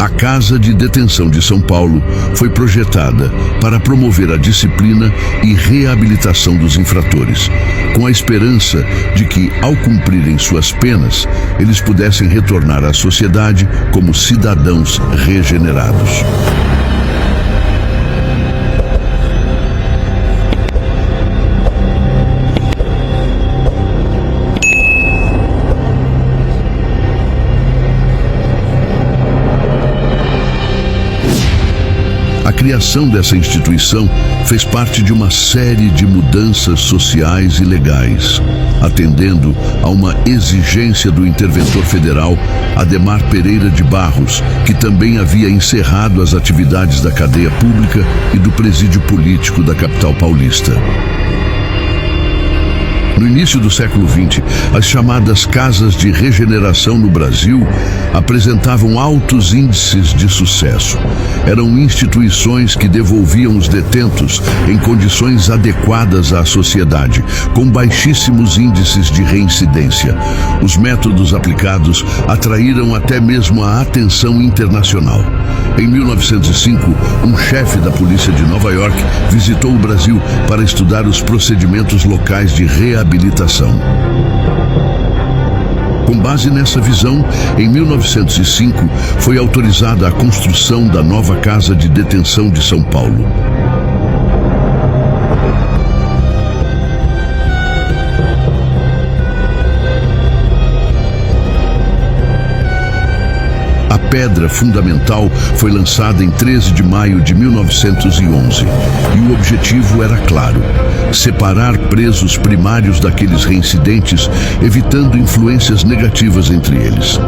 A Casa de Detenção de São Paulo foi projetada para promover a disciplina e reabilitação dos infratores, com a esperança de que, ao cumprirem suas penas, eles pudessem retornar à sociedade como cidadãos regenerados. A criação dessa instituição fez parte de uma série de mudanças sociais e legais, atendendo a uma exigência do interventor federal Adhemar Pereira de Barros, que também havia encerrado as atividades da cadeia pública e do presídio político da capital paulista. No início do século XX, as chamadas casas de regeneração no Brasil apresentavam altos índices de sucesso. Eram instituições que devolviam os detentos em condições adequadas à sociedade, com baixíssimos índices de reincidência. Os métodos aplicados atraíram até mesmo a atenção internacional. Em 1905, um chefe da polícia de Nova York visitou o Brasil para estudar os procedimentos locais de reabilitação. Com base nessa visão, em 1905, foi autorizada a construção da nova Casa de Detenção de São Paulo. A pedra fundamental foi lançada em 13 de maio de 1911 e o objetivo era claro: separar presos primários daqueles reincidentes, evitando influências negativas entre eles.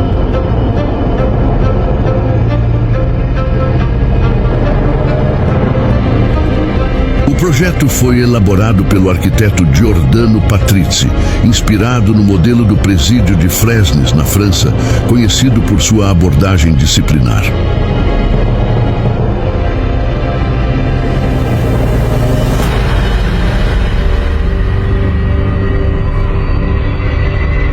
O projeto foi elaborado pelo arquiteto Giordano Patrizzi, inspirado no modelo do presídio de Fresnes, na França, conhecido por sua abordagem disciplinar.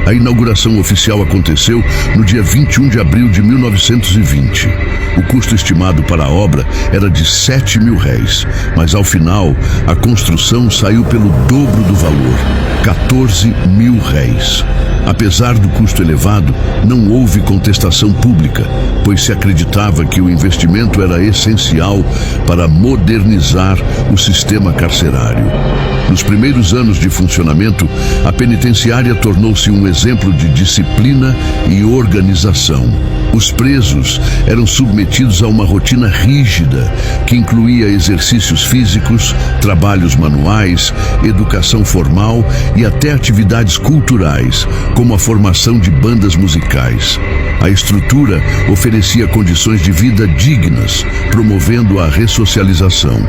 A inauguração oficial aconteceu no dia 21 de abril de 1920. O custo estimado para a obra era de R$7.000, mas ao final a construção saiu pelo dobro do valor, R$14.000. Apesar do custo elevado, não houve contestação pública, pois se acreditava que o investimento era essencial para modernizar o sistema carcerário. Nos primeiros anos de funcionamento, a penitenciária tornou-se um exemplo de disciplina e organização. Os presos eram submetidos a uma rotina rígida, que incluía exercícios físicos, trabalhos manuais, educação formal e até atividades culturais, como a formação de bandas musicais. A estrutura oferecia condições de vida dignas, promovendo a ressocialização.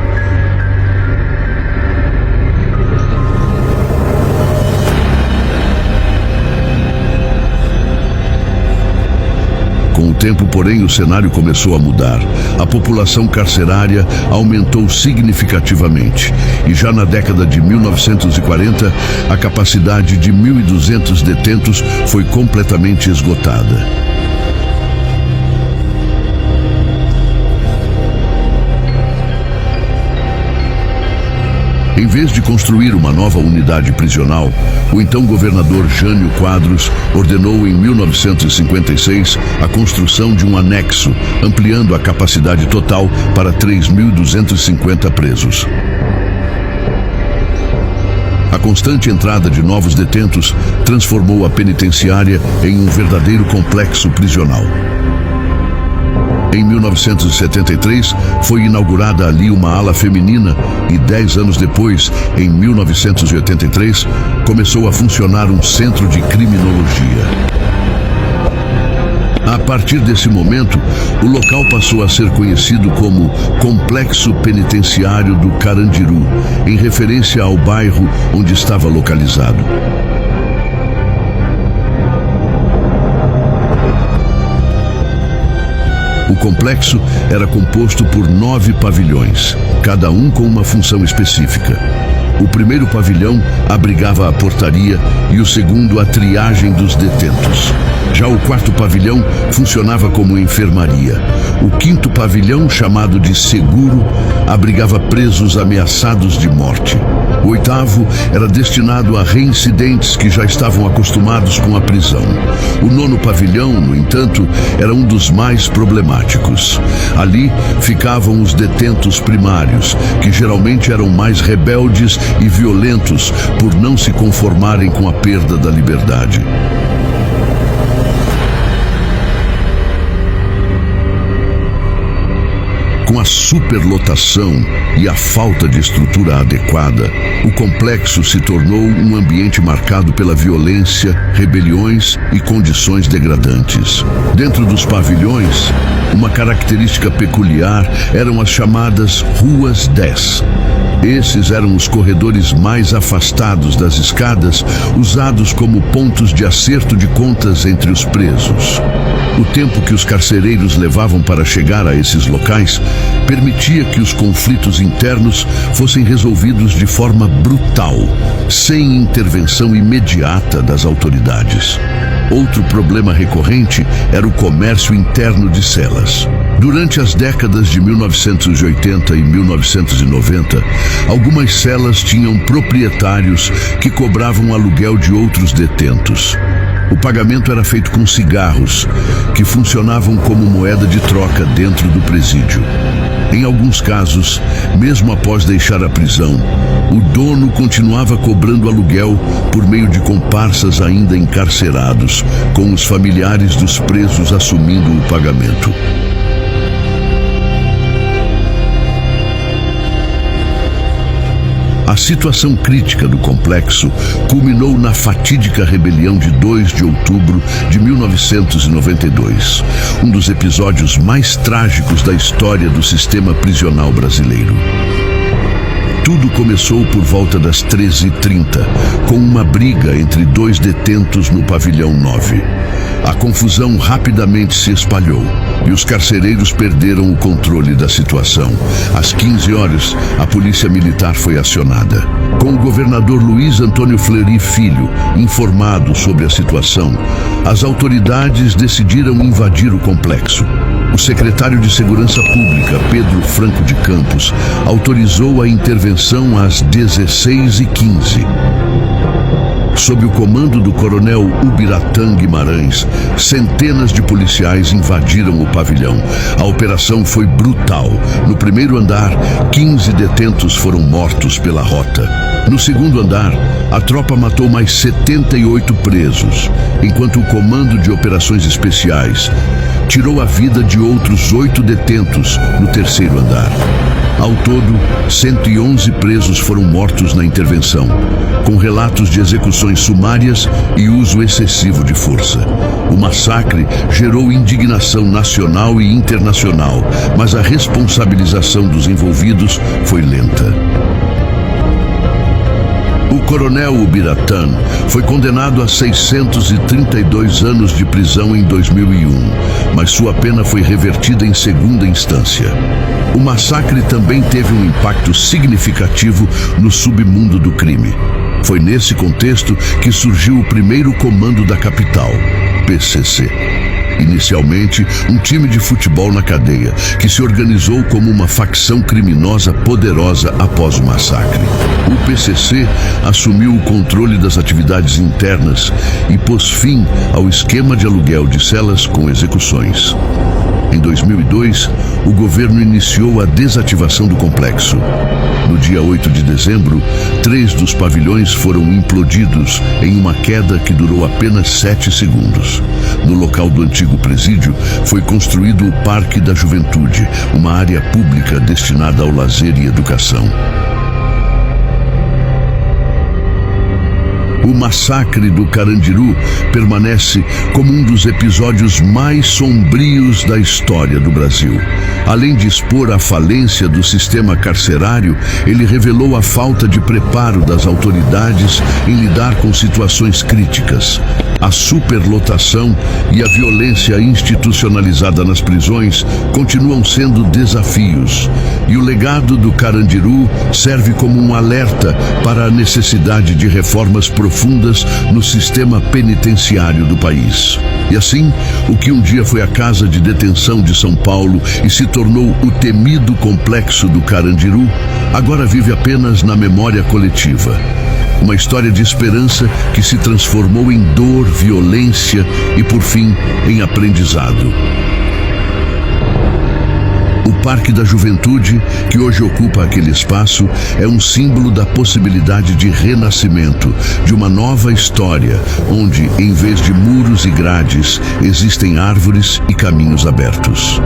Com o tempo, porém, o cenário começou a mudar. A população carcerária aumentou significativamente e já na década de 1940, a capacidade de 1.200 detentos foi completamente esgotada. Em vez de construir uma nova unidade prisional, o então governador Jânio Quadros ordenou em 1956 a construção de um anexo, ampliando a capacidade total para 3.250 presos. A constante entrada de novos detentos transformou a penitenciária em um verdadeiro complexo prisional. Em 1973, foi inaugurada ali uma ala feminina e 10 anos depois, em 1983, começou a funcionar um centro de criminologia. A partir desse momento, o local passou a ser conhecido como Complexo Penitenciário do Carandiru, em referência ao bairro onde estava localizado. O complexo era composto por 9 pavilhões, cada um com uma função específica. O primeiro pavilhão abrigava a portaria e o segundo a triagem dos detentos. Já o quarto pavilhão funcionava como enfermaria. O quinto pavilhão, chamado de seguro, abrigava presos ameaçados de morte. O oitavo era destinado a reincidentes que já estavam acostumados com a prisão. O nono pavilhão, no entanto, era um dos mais problemáticos. Ali ficavam os detentos primários, que geralmente eram mais rebeldes e violentos por não se conformarem com a perda da liberdade. Com a superlotação e a falta de estrutura adequada, o complexo se tornou um ambiente marcado pela violência, rebeliões e condições degradantes. Dentro dos pavilhões, uma característica peculiar eram as chamadas Ruas 10. Esses eram os corredores mais afastados das escadas, usados como pontos de acerto de contas entre os presos. O tempo que os carcereiros levavam para chegar a esses locais permitia que os conflitos internos fossem resolvidos de forma brutal, sem intervenção imediata das autoridades. Outro problema recorrente era o comércio interno de celas. Durante as décadas de 1980 e 1990, algumas celas tinham proprietários que cobravam aluguel de outros detentos. O pagamento era feito com cigarros, que funcionavam como moeda de troca dentro do presídio. Em alguns casos, mesmo após deixar a prisão, o dono continuava cobrando aluguel por meio de comparsas ainda encarcerados, com os familiares dos presos assumindo o pagamento. A situação crítica do complexo culminou na fatídica rebelião de 2 de outubro de 1992, um dos episódios mais trágicos da história do sistema prisional brasileiro. Tudo começou por volta das 13h30, com uma briga entre 2 detentos no pavilhão 9. A confusão rapidamente se espalhou e os carcereiros perderam o controle da situação. Às 15 horas, a polícia militar foi acionada. Com o governador Luiz Antônio Fleury Filho informado sobre a situação, as autoridades decidiram invadir o complexo. O secretário de Segurança Pública, Pedro Franco de Campos, autorizou a intervenção às 16h15. Sob o comando do coronel Ubiratã Guimarães, centenas de policiais invadiram o pavilhão. A operação foi brutal. No primeiro andar, 15 detentos foram mortos pela rota. No segundo andar, a tropa matou mais 78 presos, enquanto o comando de operações especiais tirou a vida de outros 8 detentos no terceiro andar. Ao todo, 111 presos foram mortos na intervenção, com relatos de execuções sumárias e uso excessivo de força. O massacre gerou indignação nacional e internacional, mas a responsabilização dos envolvidos foi lenta. O coronel Ubiratã foi condenado a 632 anos de prisão em 2001, mas sua pena foi revertida em segunda instância. O massacre também teve um impacto significativo no submundo do crime. Foi nesse contexto que surgiu o primeiro comando da capital, PCC. Inicialmente, um time de futebol na cadeia, que se organizou como uma facção criminosa poderosa após o massacre. O PCC assumiu o controle das atividades internas e pôs fim ao esquema de aluguel de celas com execuções. Em 2002, o governo iniciou a desativação do complexo. No dia 8 de dezembro, 3 dos pavilhões foram implodidos em uma queda que durou apenas 7 segundos. No local do antigo presídio, foi construído o Parque da Juventude, uma área pública destinada ao lazer e educação. O massacre do Carandiru permanece como um dos episódios mais sombrios da história do Brasil. Além de expor a falência do sistema carcerário, ele revelou a falta de preparo das autoridades em lidar com situações críticas. A superlotação e a violência institucionalizada nas prisões continuam sendo desafios. E o legado do Carandiru serve como um alerta para a necessidade de reformas profundas no sistema penitenciário do país. E assim, o que um dia foi a casa de detenção de São Paulo e se tornou o temido complexo do Carandiru, agora vive apenas na memória coletiva. Uma história de esperança que se transformou em dor, violência e, por fim, em aprendizado. O Parque da Juventude, que hoje ocupa aquele espaço, é um símbolo da possibilidade de renascimento, de uma nova história, onde, em vez de muros e grades, existem árvores e caminhos abertos.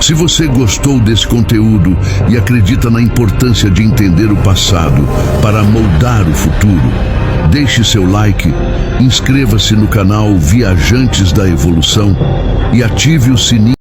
Se você gostou desse conteúdo e acredita na importância de entender o passado para moldar o futuro, deixe seu like, inscreva-se no canal Viajantes da Evolução e ative o sininho